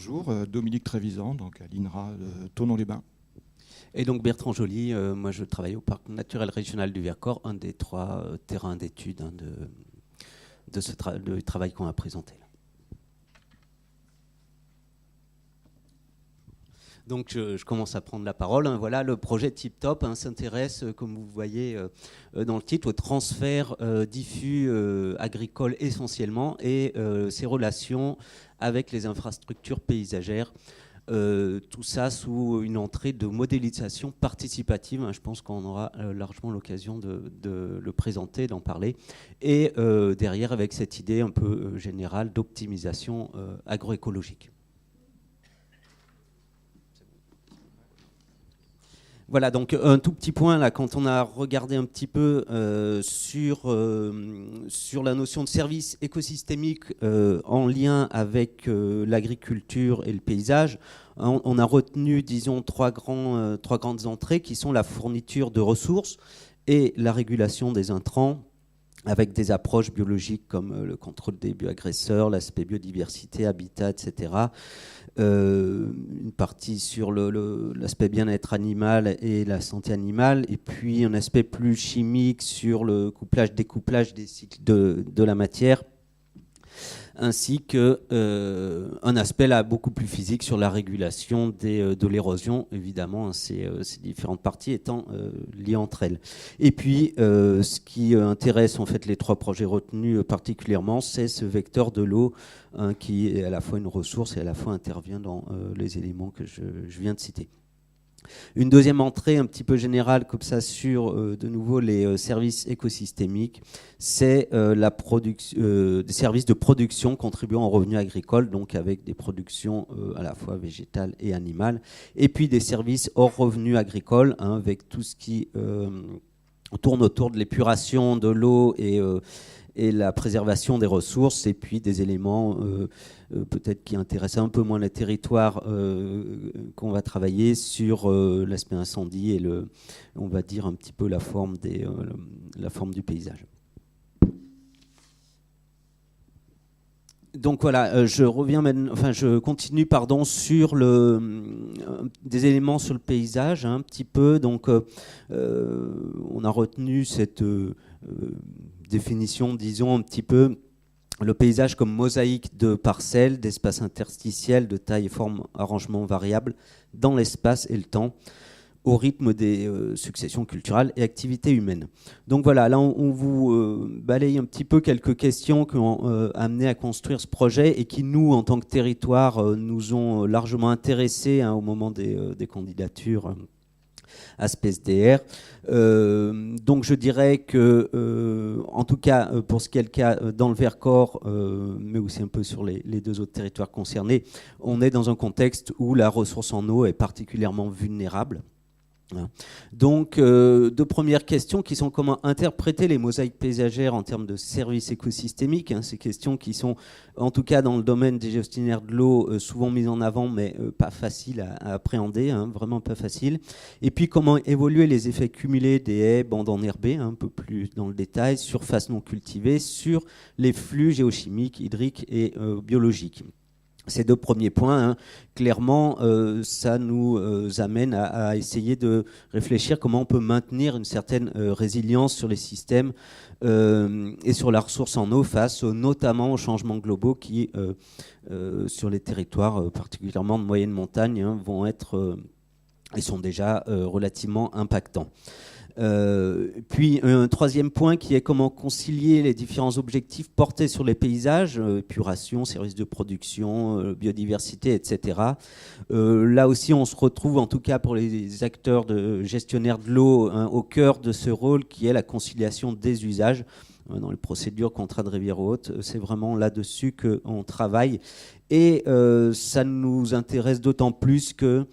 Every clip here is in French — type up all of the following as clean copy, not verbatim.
bonjour. Dominique Trévisan, donc à l'INRA de Thonon-les-Bains. Et donc Bertrand Joly, moi je travaille au Parc naturel régional du Vercors, un des trois terrains d'études du travail qu'on a présenté. Donc je commence à prendre la parole. Voilà, le projet Tip Top s'intéresse, comme vous voyez dans le titre, au transfert diffus agricole essentiellement et ses relations avec les infrastructures paysagères. Tout ça sous une entrée de modélisation participative. Je pense qu'on aura largement l'occasion de le présenter, d'en parler. Et derrière, avec cette idée un peu générale d'optimisation agroécologique. Voilà, donc un tout petit point là, quand on a regardé un petit peu sur la notion de service écosystémique en lien avec l'agriculture et le paysage, on a retenu, disons, trois grandes entrées qui sont la fourniture de ressources et la régulation des intrants, avec des approches biologiques comme le contrôle des bioagresseurs, l'aspect biodiversité, habitat, etc. Une partie sur l'aspect bien-être animal et la santé animale, et puis un aspect plus chimique sur le couplage-découplage des cycles de la matière, ainsi qu'un aspect là beaucoup plus physique sur la régulation de l'érosion, évidemment, ces différentes parties étant liées entre elles. Et puis, ce qui intéresse en fait les trois projets retenus particulièrement, c'est ce vecteur de l'eau qui est à la fois une ressource et à la fois intervient dans les éléments que je viens de citer. Une deuxième entrée un petit peu générale comme ça sur de nouveau les services écosystémiques, c'est des services de production contribuant aux revenus agricoles, donc avec des productions à la fois végétales et animales, et puis des services hors revenus agricoles, avec tout ce qui tourne autour de l'épuration de l'eau et la préservation des ressources, et puis des éléments peut-être qui intéressent un peu moins les territoires qu'on va travailler sur l'aspect incendie et on va dire un petit peu la forme du paysage. Donc voilà, je continue sur des éléments sur le paysage un petit peu. Donc on a retenu cette définition, disons un petit peu, le paysage comme mosaïque de parcelles, d'espaces interstitiels, de taille et forme, arrangement variable dans l'espace et le temps, au rythme des successions culturelles et activités humaines. Donc voilà, là on vous balaye un petit peu quelques questions qui ont amené à construire ce projet et qui nous, en tant que territoire, nous ont largement intéressés au moment des candidatures à SPECDR. Donc je dirais que, en tout cas, pour ce qui est le cas dans le Vercors, mais aussi un peu sur les deux autres territoires concernés, on est dans un contexte où la ressource en eau est particulièrement vulnérable. Donc, deux premières questions qui sont comment interpréter les mosaïques paysagères en termes de services écosystémiques. Ces questions qui sont, en tout cas dans le domaine des gestionnaires de l'eau, souvent mises en avant, mais pas faciles à appréhender, vraiment pas faciles. Et puis, comment évoluer les effets cumulés des haies, bandes enherbées, un peu plus dans le détail, surface non cultivée, sur les flux géochimiques, hydriques et biologiques. Ces deux premiers points, clairement, ça nous amène à essayer de réfléchir comment on peut maintenir une certaine résilience sur les systèmes et sur la ressource en eau face notamment aux changements globaux qui, sur les territoires, particulièrement de moyenne montagne, vont être et sont déjà relativement impactants. Puis un troisième point qui est comment concilier les différents objectifs portés sur les paysages, épuration, services de production, biodiversité, etc. Là aussi, on se retrouve, en tout cas pour les acteurs gestionnaires de l'eau, au cœur de ce rôle qui est la conciliation des usages. Dans les procédures contrats de rivière haute, c'est vraiment là-dessus qu'on travaille. Et ça nous intéresse d'autant plus que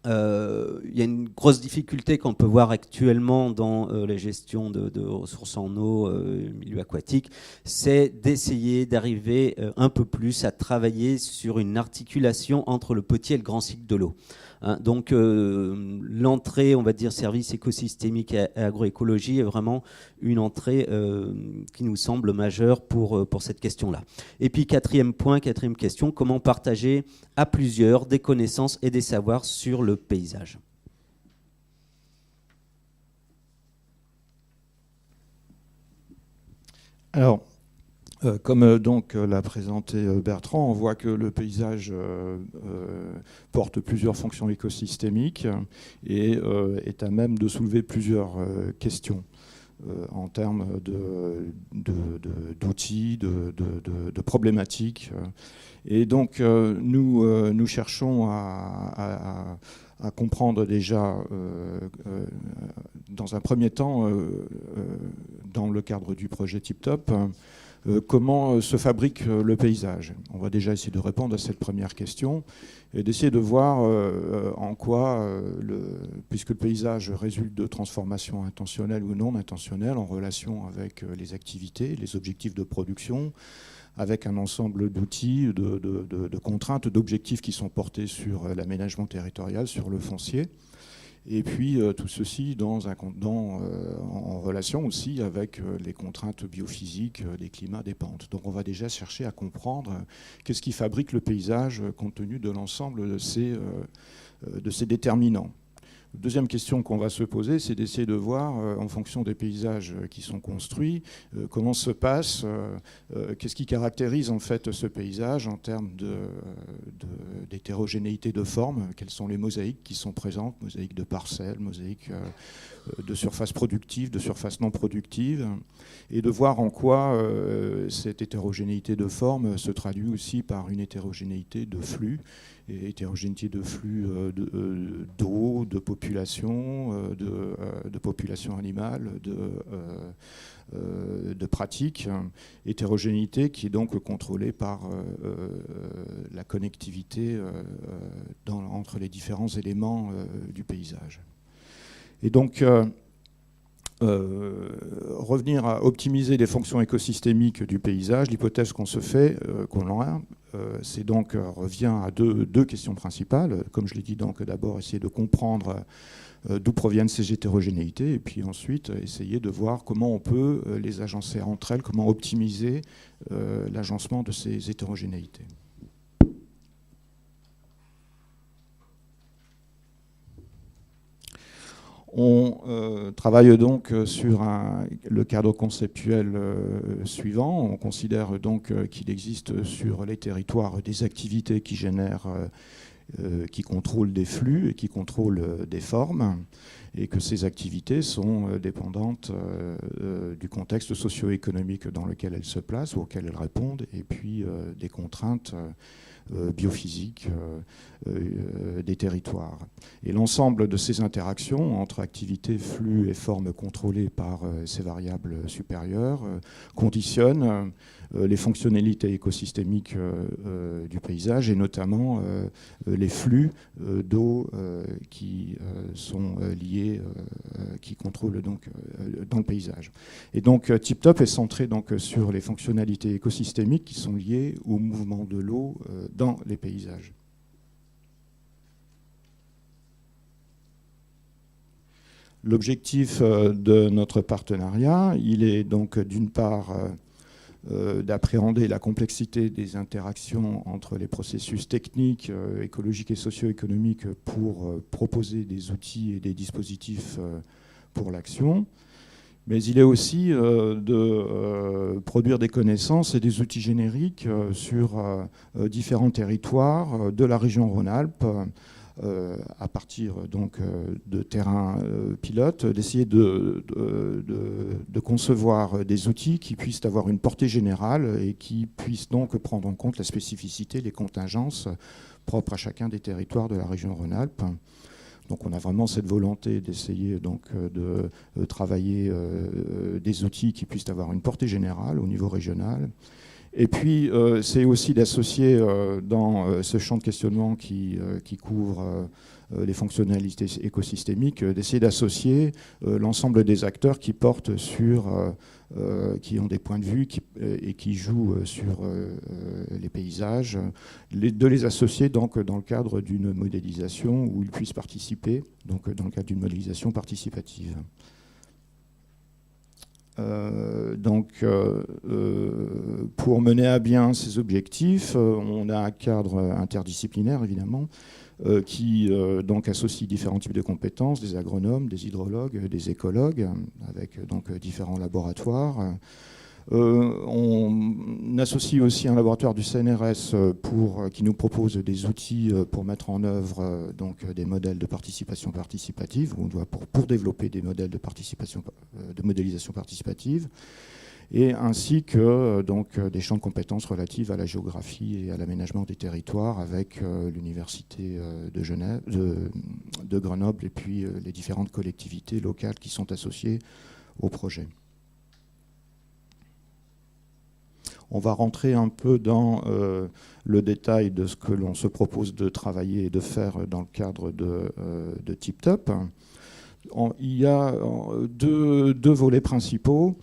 il y a une grosse difficulté qu'on peut voir actuellement dans les gestions de ressources en eau, milieu aquatique, c'est d'essayer d'arriver un peu plus à travailler sur une articulation entre le petit et le grand cycle de l'eau. hein. Donc l'entrée, on va dire, service écosystémique et agroécologie est vraiment une entrée qui nous semble majeure pour cette question-là. Et puis quatrième question, comment partager à plusieurs des connaissances et des savoirs sur le paysage. Alors, comme donc l'a présenté Bertrand, on voit que le paysage porte plusieurs fonctions écosystémiques et est à même de soulever plusieurs questions en termes d'outils, de problématiques. Et donc nous cherchons à comprendre déjà, dans un premier temps, dans le cadre du projet TipTop, comment se fabrique le paysage. On va déjà essayer de répondre à cette première question et d'essayer de voir en quoi, puisque le paysage résulte de transformations intentionnelles ou non intentionnelles en relation avec les activités, les objectifs de production, avec un ensemble d'outils, de contraintes, d'objectifs qui sont portés sur l'aménagement territorial, sur le foncier. Et puis tout ceci en relation aussi avec les contraintes biophysiques, des climats, des pentes. Donc on va déjà chercher à comprendre qu'est-ce qui fabrique le paysage compte tenu de l'ensemble de ces déterminants. Deuxième question qu'on va se poser, c'est d'essayer de voir, en fonction des paysages qui sont construits, comment se passe, qu'est-ce qui caractérise en fait ce paysage en termes d'hétérogénéité de forme, quelles sont les mosaïques qui sont présentes, mosaïques de parcelles, mosaïques de surfaces productives, de surfaces non productives, et de voir en quoi cette hétérogénéité de forme se traduit aussi par une hétérogénéité de flux, et hétérogénéité de flux d'eau, de population, de population animale, de pratiques, hétérogénéité qui est donc contrôlée par la connectivité entre les différents éléments du paysage. Et donc, revenir à optimiser les fonctions écosystémiques du paysage, l'hypothèse qu'on se fait, c'est donc revient à deux questions principales. Comme je l'ai dit, donc d'abord essayer de comprendre d'où proviennent ces hétérogénéités, et puis ensuite essayer de voir comment on peut les agencer entre elles, comment optimiser l'agencement de ces hétérogénéités. On travaille donc sur le cadre conceptuel suivant. On considère donc qu'il existe sur les territoires des activités qui génèrent, qui contrôlent des flux et qui contrôlent des formes, et que ces activités sont dépendantes du contexte socio-économique dans lequel elles se placent ou auquel elles répondent, et puis des contraintes biophysiques des territoires. Et l'ensemble de ces interactions entre activités, flux et formes contrôlées par ces variables supérieures conditionnent les fonctionnalités écosystémiques du paysage, et notamment les flux d'eau qui sont liés, qui contrôlent donc dans le paysage. Et donc TipTop est centré donc sur les fonctionnalités écosystémiques qui sont liées au mouvement de l'eau dans les paysages. L'objectif de notre partenariat, il est donc d'une part d'appréhender la complexité des interactions entre les processus techniques, écologiques et socio-économiques pour proposer des outils et des dispositifs pour l'action. Mais il est aussi de produire des connaissances et des outils génériques sur différents territoires de la région Rhône-Alpes, à partir donc de terrains pilotes, d'essayer de concevoir des outils qui puissent avoir une portée générale et qui puissent donc prendre en compte la spécificité, les contingences propres à chacun des territoires de la région Rhône-Alpes. Donc on a vraiment cette volonté d'essayer donc de travailler des outils qui puissent avoir une portée générale au niveau régional, Et puis, c'est aussi d'associer dans ce champ de questionnement qui couvre les fonctionnalités écosystémiques, d'essayer d'associer l'ensemble des acteurs qui portent sur, qui ont des points de vue et qui jouent sur les paysages, de les associer donc dans le cadre d'une modélisation où ils puissent participer, donc dans le cadre d'une modélisation participative. Pour mener à bien ces objectifs, on a un cadre interdisciplinaire évidemment qui donc associe différents types de compétences, des agronomes, des hydrologues, des écologues, avec donc différents laboratoires. On associe aussi un laboratoire du CNRS qui nous propose des outils pour mettre en œuvre donc des modèles de participation participative, où on doit pour développer des modèles de modélisation participative, et ainsi que donc des champs de compétences relatifs à la géographie et à l'aménagement des territoires avec l'université de Grenoble et puis les différentes collectivités locales qui sont associées au projet. On va rentrer un peu dans le détail de ce que l'on se propose de travailler et de faire dans le cadre de TipTop. Il y a deux volets principaux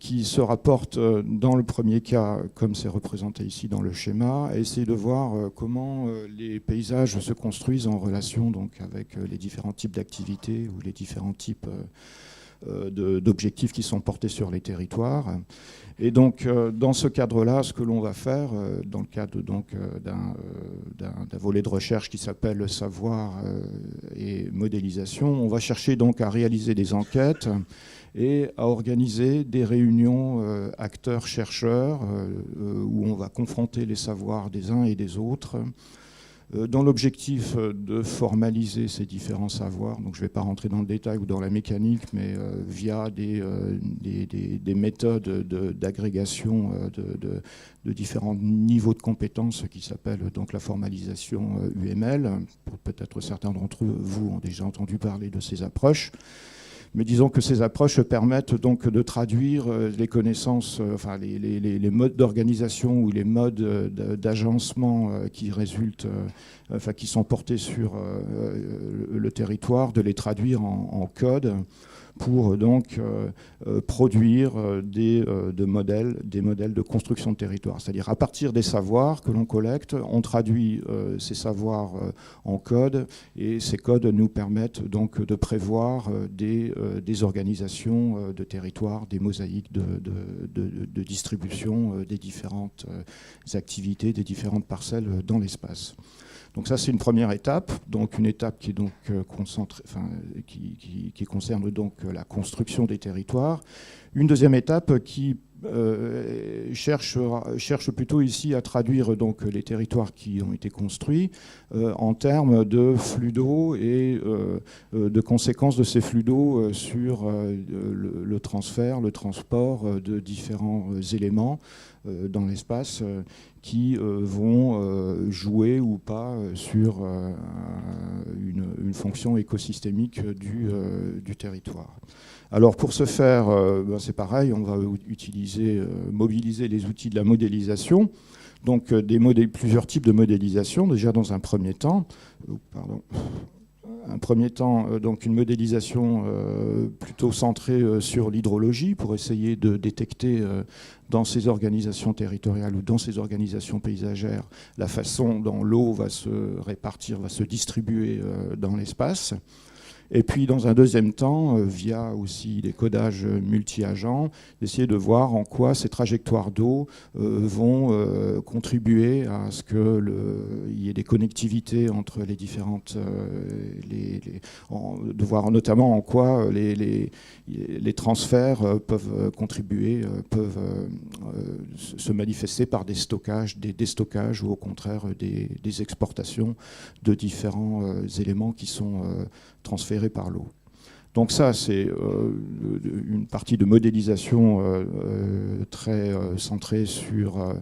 qui se rapportent dans le premier cas, comme c'est représenté ici dans le schéma, et essayer de voir comment les paysages se construisent en relation donc, avec les différents types d'activités ou les différents types d'objectifs qui sont portés sur les territoires. Et donc, dans ce cadre-là, ce que l'on va faire, dans le cadre d'un volet de recherche qui s'appelle Savoir et modélisation, on va chercher donc à réaliser des enquêtes et à organiser des réunions acteurs-chercheurs où on va confronter les savoirs des uns et des autres, dans l'objectif de formaliser ces différents savoirs. Donc je ne vais pas rentrer dans le détail ou dans la mécanique, mais via des méthodes d'agrégation de différents niveaux de compétences qui s'appellent donc la formalisation UML. Peut-être certains d'entre vous ont déjà entendu parler de ces approches. Mais disons que ces approches permettent donc de traduire les connaissances, enfin les modes d'organisation ou les modes d'agencement qui résultent, enfin qui sont portés sur le territoire, de les traduire en code pour donc produire des modèles de construction de territoire. C'est-à-dire à partir des savoirs que l'on collecte, on traduit ces savoirs en code, et ces codes nous permettent donc de prévoir des organisations de territoire, des mosaïques de distribution des différentes activités, des différentes parcelles dans l'espace. Donc ça, c'est une première étape, donc une étape qui est donc qui concerne donc la construction des territoires. Une deuxième étape qui cherche plutôt ici à traduire donc les territoires qui ont été construits en termes de flux d'eau et de conséquences de ces flux d'eau sur le transfert, le transport de différents éléments dans l'espace qui vont jouer ou pas sur une fonction écosystémique du territoire. Alors pour ce faire, c'est pareil, on va mobiliser les outils de la modélisation, donc plusieurs types de modélisation. Déjà dans un premier temps, donc une modélisation plutôt centrée sur l'hydrologie pour essayer de détecter dans ces organisations territoriales ou dans ces organisations paysagères la façon dont l'eau va se répartir, va se distribuer dans l'espace. Et puis, dans un deuxième temps, via aussi des codages multi-agents, d'essayer de voir en quoi ces trajectoires d'eau vont contribuer à ce qu'il y ait des connectivités entre les différentes... de voir notamment en quoi les transferts peuvent contribuer, peuvent se manifester par des stockages, des déstockages ou au contraire des exportations de différents éléments qui sont transférés par l'eau. Donc ça, c'est une partie de modélisation très centrée sur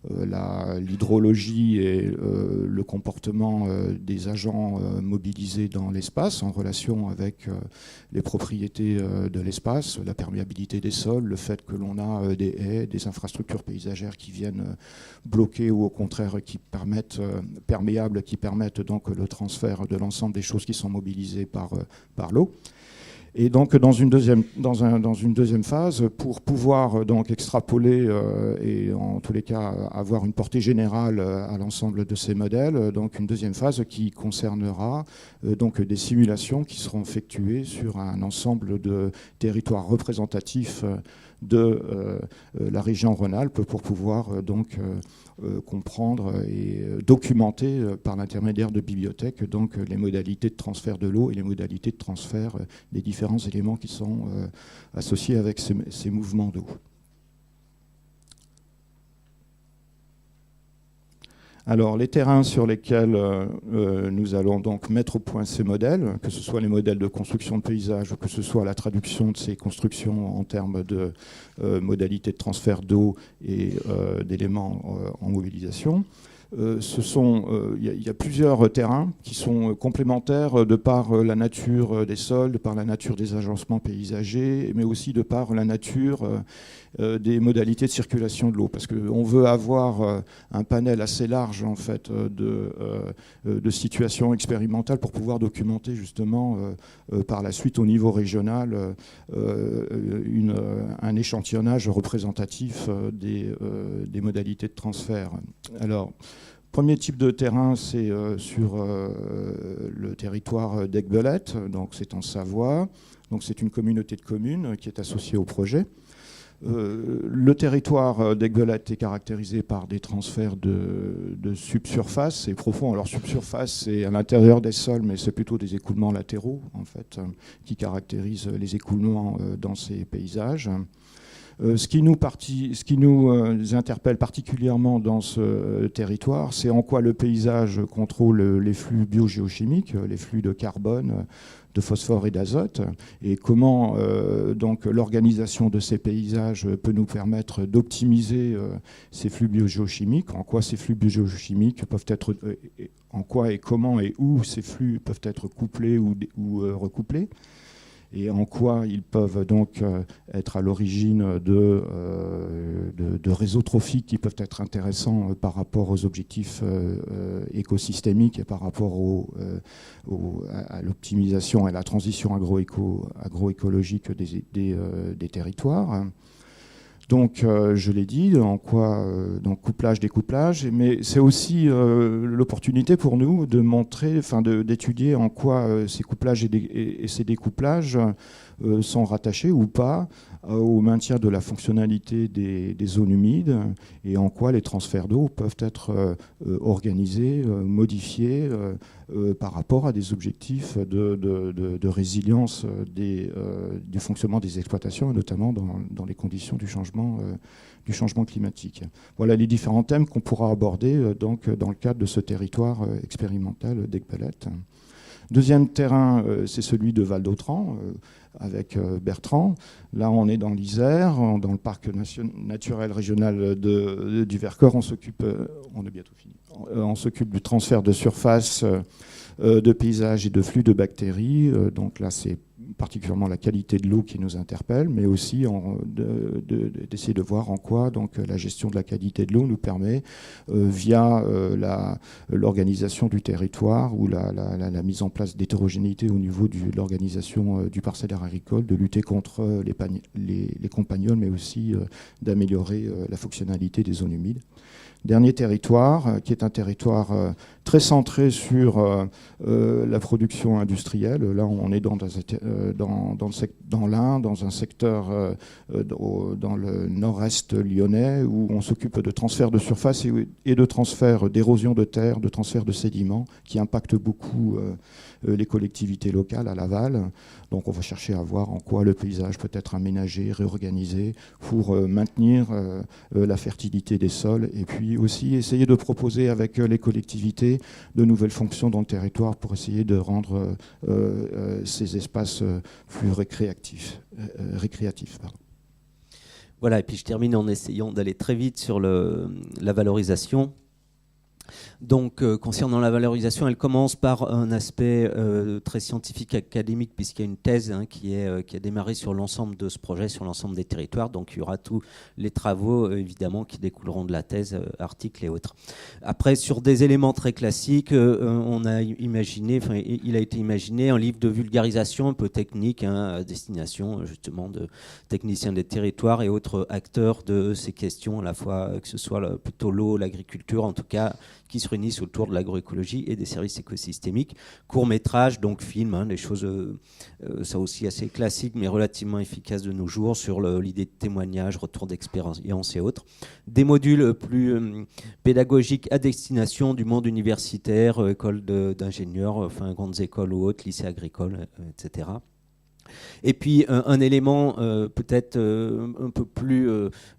l'hydrologie et le comportement des agents mobilisés dans l'espace en relation avec les propriétés de l'espace, la perméabilité des sols, le fait que l'on a des haies, des infrastructures paysagères qui viennent bloquer ou au contraire qui permettent, perméables, qui permettent donc le transfert de l'ensemble des choses qui sont mobilisées par l'eau. Et donc dans une deuxième phase, pour pouvoir donc extrapoler et en tous les cas avoir une portée générale à l'ensemble de ces modèles, donc une deuxième phase qui concernera donc des simulations qui seront effectuées sur un ensemble de territoires représentatifs de la région Rhône-Alpes pour pouvoir donc comprendre et documenter par l'intermédiaire de bibliothèques donc les modalités de transfert de l'eau et les modalités de transfert des différents éléments qui sont associés avec ces mouvements d'eau. Alors, les terrains sur lesquels nous allons donc mettre au point ces modèles, que ce soit les modèles de construction de paysage ou que ce soit la traduction de ces constructions en termes de modalités de transfert d'eau et d'éléments en mobilisation, il y a plusieurs terrains qui sont complémentaires de par la nature des sols, de par la nature des agencements paysagers, mais aussi de par la nature des modalités de circulation de l'eau. Parce qu'on veut avoir un panel assez large en fait, de situations expérimentales pour pouvoir documenter justement par la suite au niveau régional un échantillonnage représentatif des modalités de transfert. Alors, premier type de terrain, c'est sur le territoire d'Aiguebelette, donc c'est en Savoie. Donc c'est une communauté de communes qui est associée au projet. Le territoire d'Aiguebelette est caractérisé par des transferts de subsurface et profonds. Alors subsurface, c'est à l'intérieur des sols, mais c'est plutôt des écoulements latéraux, en fait, qui caractérisent les écoulements dans ces paysages. Ce qui nous interpelle particulièrement dans ce territoire, c'est en quoi le paysage contrôle les flux biogéochimiques, les flux de carbone, de phosphore et d'azote, et comment donc l'organisation de ces paysages peut nous permettre d'optimiser ces flux biogéochimiques, en quoi ces flux biogéochimiques peuvent être, en quoi et comment et où ces flux peuvent être couplés ou recouplés, et en quoi ils peuvent donc être à l'origine de réseaux trophiques qui peuvent être intéressants par rapport aux objectifs écosystémiques et par rapport à l'optimisation et à la transition agroécologique des territoires. Donc, je l'ai dit, en quoi donc couplage, découplage, mais c'est aussi l'opportunité pour nous de montrer, enfin d'étudier en quoi ces couplages et ces découplages sont rattachés ou pas au maintien de la fonctionnalité des zones humides et en quoi les transferts d'eau peuvent être organisés, modifiés par rapport à des objectifs de résilience du fonctionnement des exploitations et notamment dans les conditions du changement climatique. Voilà les différents thèmes qu'on pourra aborder donc, dans le cadre de ce territoire expérimental d'Aiguebelette. Deuxième terrain, c'est celui de Val-d'Autran, avec Bertrand. Là, on est dans l'Isère, dans le parc naturel régional du Vercors. On est bientôt fini. On s'occupe du transfert de surface, de paysages et de flux de bactéries. Donc là, c'est particulièrement la qualité de l'eau qui nous interpelle, mais aussi d'essayer de voir en quoi donc, la gestion de la qualité de l'eau nous permet, via l'organisation du territoire ou la mise en place d'hétérogénéité au niveau de l'organisation du parcellaire agricole, de lutter contre les compagnols, mais aussi d'améliorer la fonctionnalité des zones humides. Dernier territoire, qui est un territoire très centré sur la production industrielle. Là, on est dans l'Ain, dans un secteur dans le nord-est lyonnais, où on s'occupe de transfert de surface et de transfert d'érosion de terre, de transfert de sédiments, qui impactent beaucoup les collectivités locales à l'aval. Donc on va chercher à voir en quoi le paysage peut être aménagé, réorganisé pour maintenir la fertilité des sols et puis aussi essayer de proposer avec les collectivités de nouvelles fonctions dans le territoire pour essayer de rendre ces espaces plus récréatifs. Voilà, et puis je termine en essayant d'aller très vite sur la valorisation. Donc, concernant la valorisation, elle commence par un aspect très scientifique académique, puisqu'il y a une thèse qui a démarré sur l'ensemble de ce projet, sur l'ensemble des territoires. Donc, il y aura tous les travaux, évidemment, qui découleront de la thèse, articles et autres. Après, sur des éléments très classiques, on a imaginé, enfin, il a été imaginé un livre de vulgarisation un peu technique, à destination justement de techniciens des territoires et autres acteurs de ces questions, à la fois que ce soit plutôt l'eau, l'agriculture, en tout cas, qui se réunissent autour de l'agroécologie et des services écosystémiques. Court-métrage, donc film, des choses, ça aussi assez classiques, mais relativement efficaces de nos jours, sur l'idée de témoignage, retour d'expérience et autres. Des modules plus pédagogiques à destination du monde universitaire, écoles d'ingénieurs, enfin grandes écoles ou autres, lycées agricoles, etc. Et puis un élément peut-être un peu plus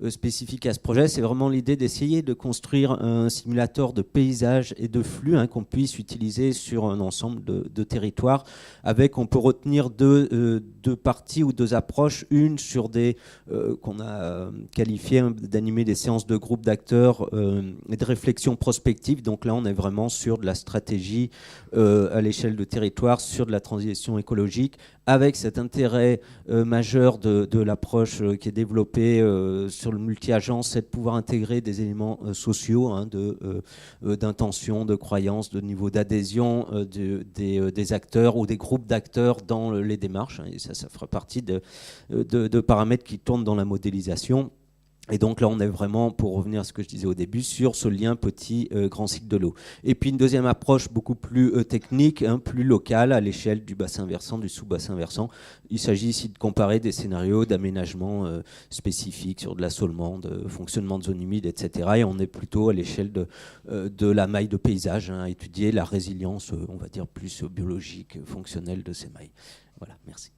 spécifique à ce projet, c'est vraiment l'idée d'essayer de construire un simulateur de paysage et de flux qu'on puisse utiliser sur un ensemble de territoires. Avec, on peut retenir deux parties ou deux approches. Une sur des qu'on a qualifié d'animer des séances de groupe d'acteurs et de réflexion prospective. Donc là, on est vraiment sur de la stratégie à l'échelle de territoire, sur de la transition écologique, avec cet intérêt majeur de l'approche qui est développée sur le multi-agence, c'est de pouvoir intégrer des éléments sociaux, d'intention, de croyance, de niveau d'adhésion des acteurs ou des groupes d'acteurs dans les démarches. Et ça fera partie de paramètres qui tournent dans la modélisation. Et donc là, on est vraiment, pour revenir à ce que je disais au début, sur ce lien petit-grand cycle de l'eau. Et puis une deuxième approche beaucoup plus technique, plus locale, à l'échelle du bassin versant, du sous-bassin versant. Il s'agit ici de comparer des scénarios d'aménagement spécifiques sur de l'assolement, de fonctionnement de zones humides, etc. Et on est plutôt à l'échelle de la maille de paysage, à étudier la résilience, on va dire, plus biologique, fonctionnelle de ces mailles. Voilà, merci.